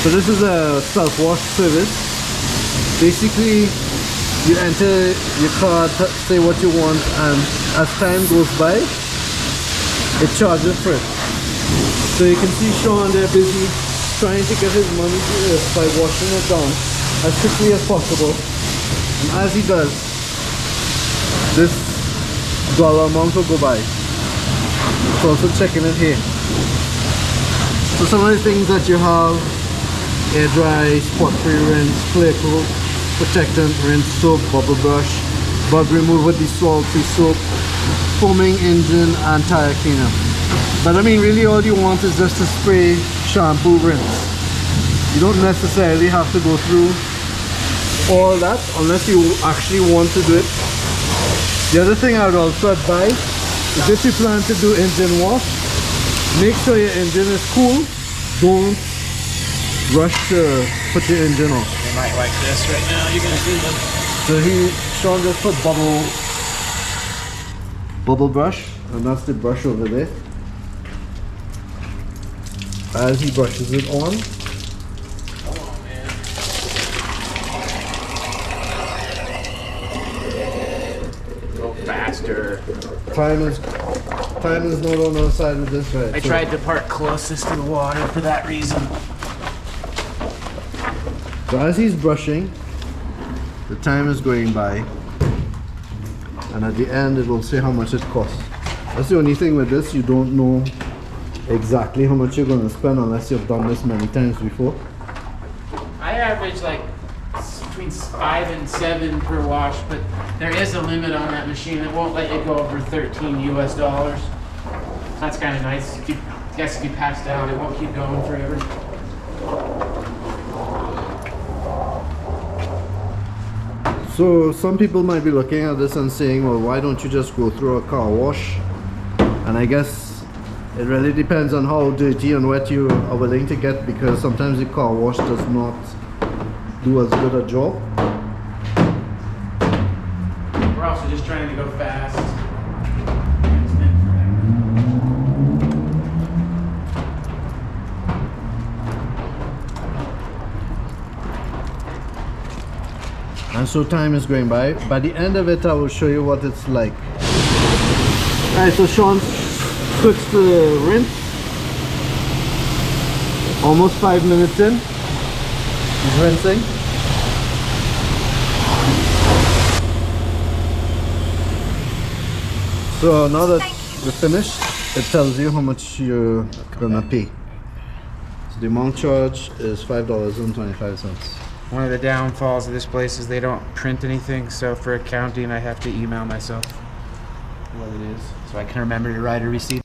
So this is a self-wash service. Basically, you enter your card, say what you want, and as time goes by, it charges for it. So you can see Sean there busy trying to get his money to this by washing it down as quickly as possible. And as he does, this dollar amount will go by. It's also checking it here. So some of the things that you have: air dry, spot free rinse, clear coat, protectant, rinse soap, bubble brush, bug remover, dissolve free soap, foaming engine, and tire cleaner. But I mean, really all you want is just to spray, shampoo, rinse. You don't necessarily have to go through all that unless you actually want to do it. The other thing I would also advise is, if you plan to do engine wash, make sure your engine is cool. Don't rush to put your engine on. They might like this right now. You're gonna see them. So Sean just put bubble brush, and that's the brush over there. As he brushes it on, Come on, man. Go faster. time is not on our side of this, right? I tried to park closest to the water for that reason. So as he's brushing, the time is going by, and at the end it will say how much it costs. That's the only thing with this: you don't know exactly how much you're going to spend unless you've done this many times before. I average like between 5 and 7 per wash, but there is a limit on that machine. It won't let you go over $13 US. That's kind of nice. I guess if you pass down, it won't keep going forever. So some people might be looking at this and saying, well, why don't you just go through a car wash? And I guess it really depends on how dirty and wet you are willing to get, because sometimes the car wash does not do as good a job. We're also just trying to go fast. And so time is going by. By the end of it, I will show you what it's like. Alright, so Sean switched to the rinse. Almost 5 minutes in. He's rinsing. So now that we're finished, it tells you how much you're gonna pay. So the amount charged is $5.25. One of the downfalls of this place is they don't print anything, so for accounting I have to email myself what it is so I can remember to write a receipt.